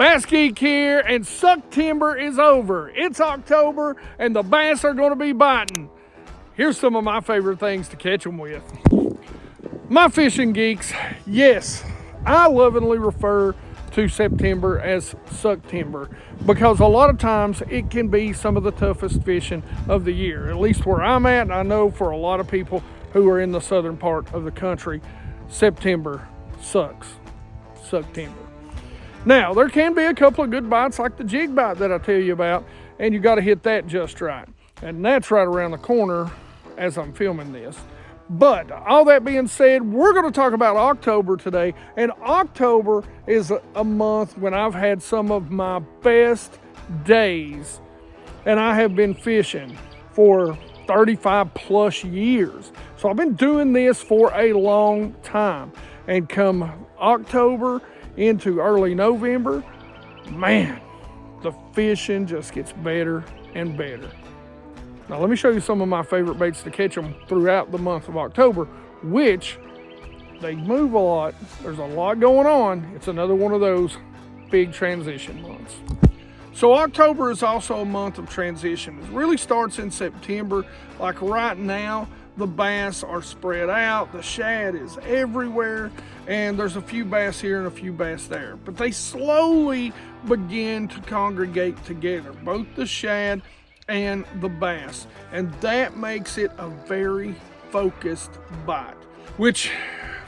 BassGeek here, and Suck-tember is over. It's October, and the bass are going to be biting. Here's some of my favorite things to catch them with. My fishing geeks, yes, I lovingly refer to September as Suck-tember because a lot of times it can be some of the toughest fishing of the year. At least where I'm at, and I know for a lot of people who are in the southern part of the country, September sucks. Suck-tember. Now, there can be a couple of good bites like the Jerkbait that I tell you about, and you got to hit that just right. And that's right around the corner as I'm filming this. But all that being said, we're going to talk about October today. And October is a month when I've had some of my best days. And I have been fishing for 35 plus years. So I've been doing this for a long time. And come October into early November, man, the fishing just gets better and better. Now let me show you some of my favorite baits to catch them throughout the month of October, which they move a lot. There's a lot going on. It's another one of those big transition months. So October is also a month of transition. It really starts in September. Like right now, the bass are spread out, the shad is everywhere, and there's a few bass here and a few bass there. But they slowly begin to congregate together, both the shad and the bass. And that makes it a very focused bite, which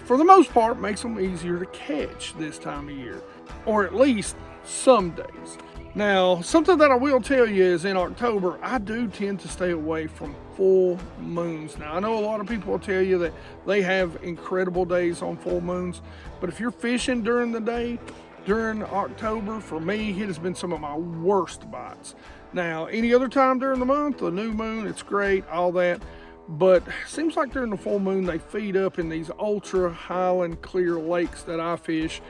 for the most part makes them easier to catch this time of year, or at least some days. Now, something that I will tell you is in October, I do tend to stay away from full moons. Now, I know a lot of people will tell you that they have incredible days on full moons, but if you're fishing during the day, during October, for me, it has been some of my worst bites. Now, any other time during the month, the new moon, it's great, all that, but it seems like during the full moon, they feed up in these ultra highland clear lakes that I fish,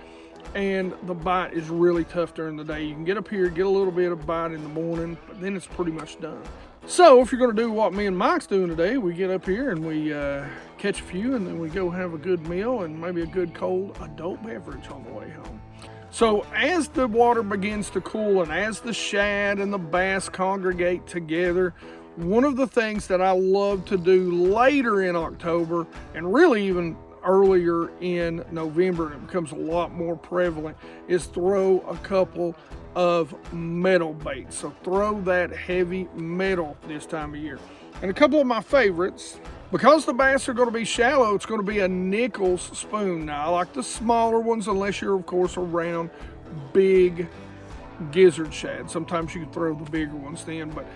and the bite is really tough during the day. You can get up here, get a little bit of bite in the morning, but then it's pretty much done. So if you're going to do what me and Mike's doing today, we get up here and we catch a few, and then we go have a good meal and maybe a good cold adult beverage on the way home. So as the water begins to cool and as the shad and the bass congregate together, one of the things that I love to do later in October, and really even earlier in November, and it becomes a lot more prevalent, is throw a couple of metal baits. So throw that heavy metal this time of year. And a couple of my favorites, because the bass are going to be shallow, it's going to be a Nichols spoon. Now I like the smaller ones unless you're of course around big gizzard shad. Sometimes you can throw the bigger ones then, but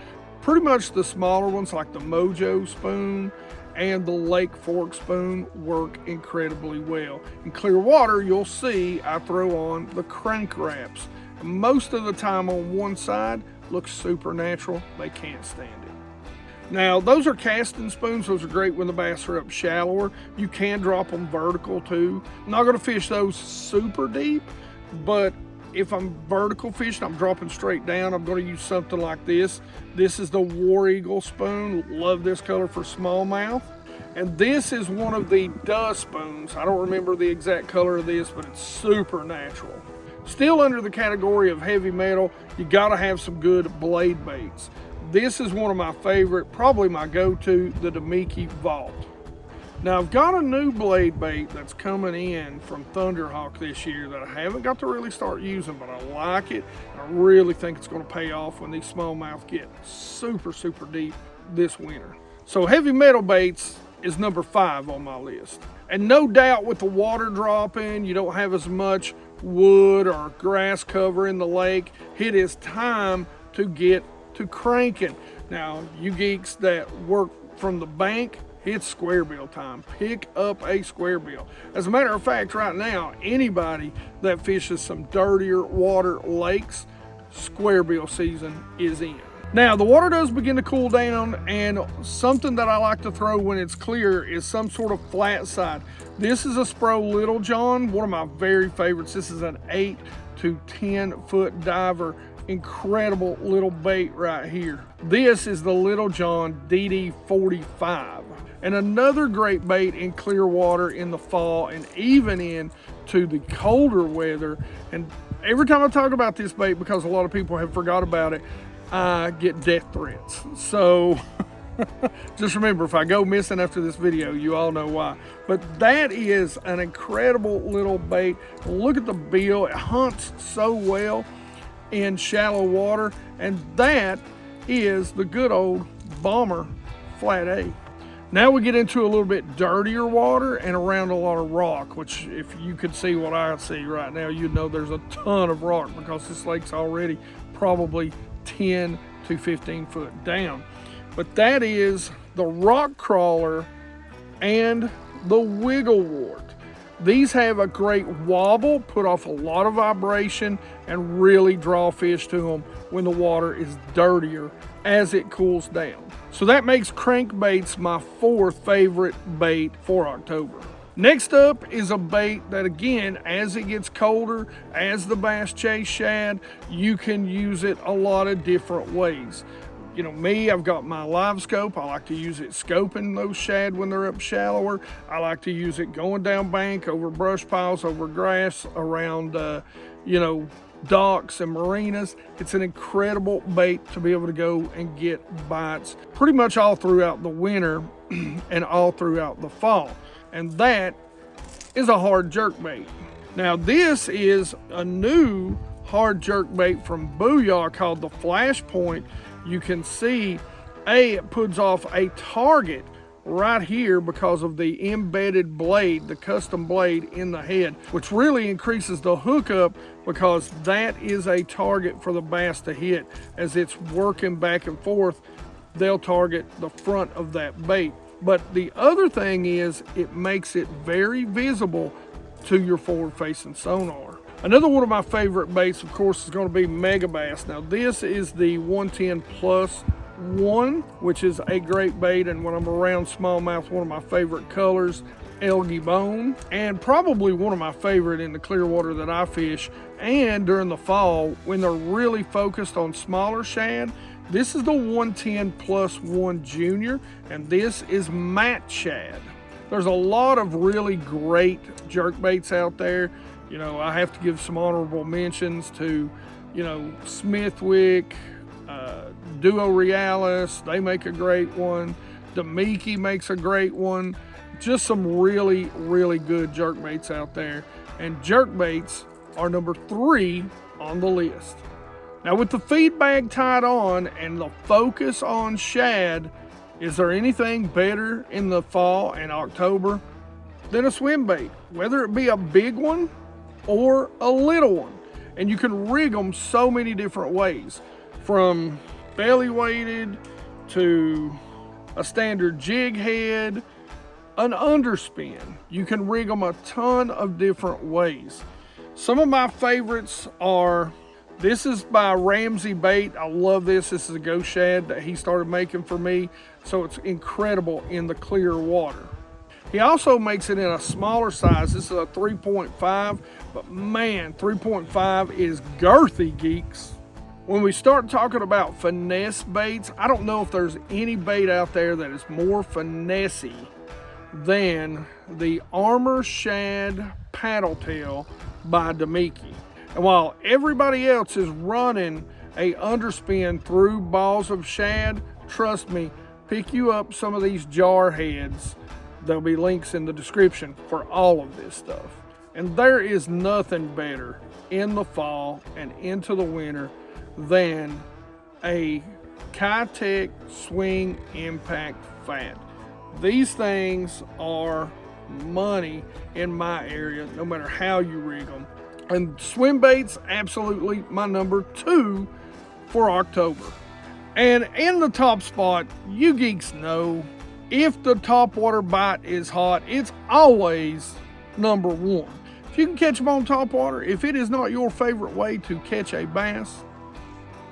pretty much the smaller ones like the Mojo spoon and the Lake Fork spoon work incredibly well. In clear water, you'll see I throw on the crank wraps. Most of the time on one side, looks super natural. They can't stand it. Now, those are casting spoons. Those are great when the bass are up shallower. You can drop them vertical too. I'm not gonna fish those super deep, but if I'm vertical fishing, I'm dropping straight down, I'm going to use something like this. This is the War Eagle spoon. Love this color for smallmouth. And this is one of the dust spoons. I don't remember the exact color of this, but it's super natural. Still under the category of heavy metal, you got to have some good blade baits. This is one of my favorite, probably my go-to, the Demiki Vault. Now I've got a new blade bait that's coming in from Thunderhawk this year that I haven't got to really start using, but I like it. I really think it's going to pay off when these smallmouth get super, super deep this winter. So heavy metal baits is number 5 on my list. And no doubt with the water dropping, you don't have as much wood or grass cover in the lake. It is time to get to cranking. Now, you geeks that work from the bank, it's square bill time. Pick up a square bill. As a matter of fact, right now, anybody that fishes some dirtier water lakes, square bill season is in. Now, the water does begin to cool down, and something that I like to throw when it's clear is some sort of flat side. This is a Spro Little John, one of my very favorites. This is an 8 to 10 foot diver. Incredible little bait right here. This is the Little John DD45. And another great bait in clear water in the fall and even into the colder weather. And every time I talk about this bait, because a lot of people have forgot about it, I get death threats. So just remember, if I go missing after this video, you all know why. But that is an incredible little bait. Look at the bill. It hunts so well in shallow water. And that is the good old Bomber Flat A. Now we get into a little bit dirtier water and around a lot of rock, which if you could see what I see right now, you'd know there's a ton of rock because this lake's already probably 10 to 15 foot down. But that is the rock crawler and the wiggle wart. These have a great wobble, put off a lot of vibration, and really draw fish to them when the water is dirtier as it cools down. So that makes crankbaits my fourth favorite bait for October. Next up is a bait that, again, as it gets colder, as the bass chase shad, you can use it a lot of different ways. You know me, I've got my live scope. I like to use it scoping those shad when they're up shallower. I like to use it going down bank, over brush piles, over grass, around, docks and marinas. It's an incredible bait to be able to go and get bites pretty much all throughout the winter and all throughout the fall. And that is a hard jerkbait. Now this is a new hard jerkbait from Booyah called the Flashpoint. You can see, it puts off a target right here because of the embedded blade, the custom blade in the head, which really increases the hookup because that is a target for the bass to hit. As it's working back and forth, they'll target the front of that bait. But the other thing is it makes it very visible to your forward-facing sonar. Another one of my favorite baits, of course, is going to be Mega Bass. Now, this is the 110 plus 1, which is a great bait, and when I'm around smallmouth, one of my favorite colors, Elgy Bone, and probably one of my favorite in the clear water that I fish. And during the fall, when they're really focused on smaller shad, this is the 110 plus 1 junior, and this is Matt Shad. There's a lot of really great jerk baits out there. You know, I have to give some honorable mentions to, Smithwick, Duo Realis, they make a great one. Demiki makes a great one. Just some really, really good jerk baits out there. And jerk baits are number 3 on the list. Now with the feed bag tied on and the focus on shad, is there anything better in the fall and October than a swim bait? Whether it be a big one or a little one. And you can rig them so many different ways, from belly weighted to a standard jig head, an underspin. You can rig them a ton of different ways. Some of my favorites are, this is by Ramsey Bait. I love this. This is a ghost shad that he started making for me, so it's incredible in the clear water. He also makes it in a smaller size. This is a 3.5, but man, 3.5 is girthy, geeks. When we start talking about finesse baits, I don't know if there's any bait out there that is more finessey than the Armor Shad Paddle Tail by Demiki. And while everybody else is running a underspin through balls of shad, trust me, pick you up some of these jar heads. There'll be links in the description for all of this stuff. And there is nothing better in the fall and into the winter than a Kitech Swing Impact Fat. These things are money in my area, no matter how you rig them. And swim baits, absolutely my number 2 for October. And in the top spot, you geeks know, if the topwater bite is hot, it's always number 1. If you can catch them on topwater, if it is not your favorite way to catch a bass,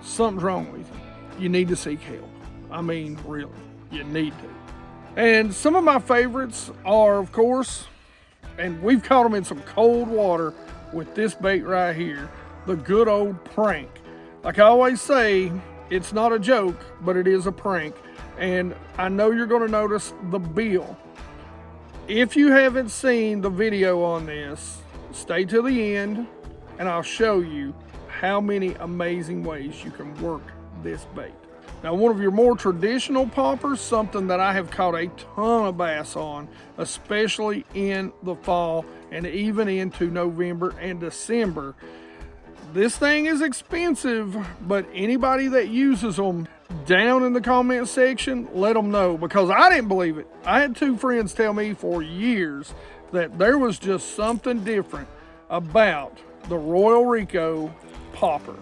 something's wrong with you. You need to seek help. I mean, really, you need to. And some of my favorites are, of course, and we've caught them in some cold water with this bait right here, the good old prank. Like I always say, it's not a joke, but it is a prank. And I know you're going to notice the bill. If you haven't seen the video on this, stay to the end, and I'll show you how many amazing ways you can work this bait. Now, one of your more traditional poppers, something that I have caught a ton of bass on, especially in the fall and even into November and December. This thing is expensive, but anybody that uses them, down in the comment section, let them know, because I didn't believe it. I had two friends tell me for years that there was just something different about the Royal Rico popper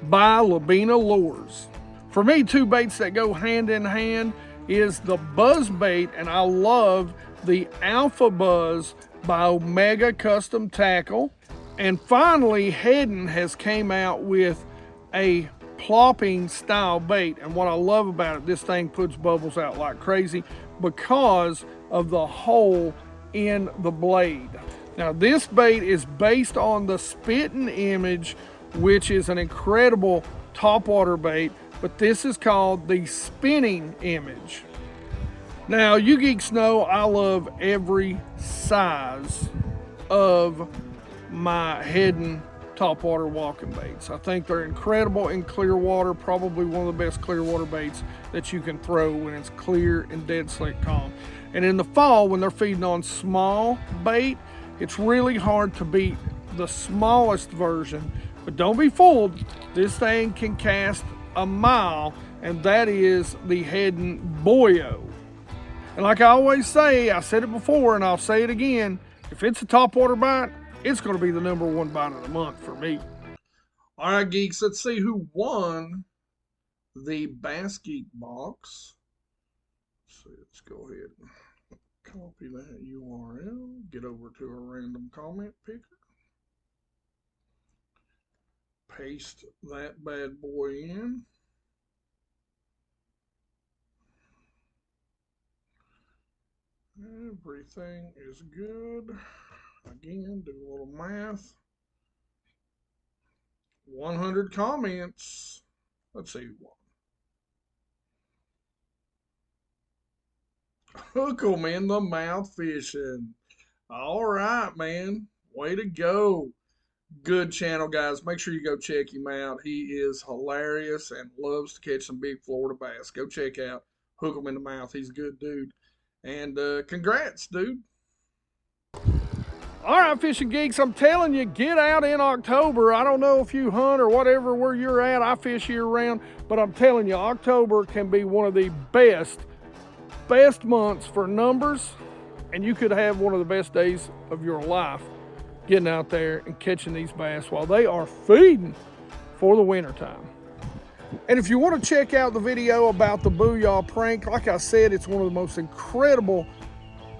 by Labina Lures. For me, two baits that go hand in hand is the buzz bait, and I love the Alpha Buzz by Omega Custom Tackle. And finally, Heddon has came out with a plopping style bait, and what I love about it, this thing puts bubbles out like crazy because of the hole in the blade. Now, this bait is based on the Spittin' Image, which is an incredible topwater bait, but this is called the Spinning Image. Now, you geeks know I love every size of my Heddon topwater walking baits. I think they're incredible in clear water, probably one of the best clear water baits that you can throw when it's clear and dead slick calm. And in the fall, when they're feeding on small bait, it's really hard to beat the smallest version. But don't be fooled, this thing can cast a mile, and that is the Heddon Boyo. And like I always say, I said it before and I'll say it again, if it's a topwater bite, it's going to be the #1 bite of the month for me. All right, geeks, let's see who won the BassGeek box. So let's go ahead and copy that URL, get over to a random comment picker, paste that bad boy in. Everything is good. Again, do a little math. 100 comments. Let's see who won. Hook 'em in the mouth fishing. All right, man. Way to go. Good channel, guys. Make sure you go check him out. He is hilarious and loves to catch some big Florida bass. Go check out Hook 'em in the Mouth. He's a good dude. And congrats, dude. All right, fishing geeks, I'm telling you, get out in October. I don't know if you hunt or whatever where you're at. I fish year round, but I'm telling you, October can be one of the best months for numbers, and you could have one of the best days of your life getting out there and catching these bass while they are feeding for the winter time. And if you want to check out the video about the Booyah prank, like I said, it's one of the most incredible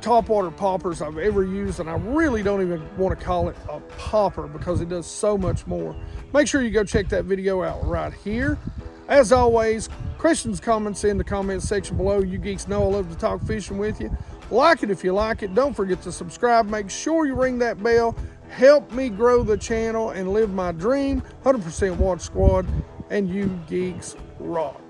topwater poppers I've ever used, and I really don't even want to call it a popper because it does so much more. Make sure you go check that video out right here. As always, questions, comments in the comments section below. You geeks know I love to talk fishing with you. Like it if you like it. Don't forget to subscribe. Make sure you ring that bell. Help me grow the channel and live my dream. 100% Watch Squad, and you geeks rock.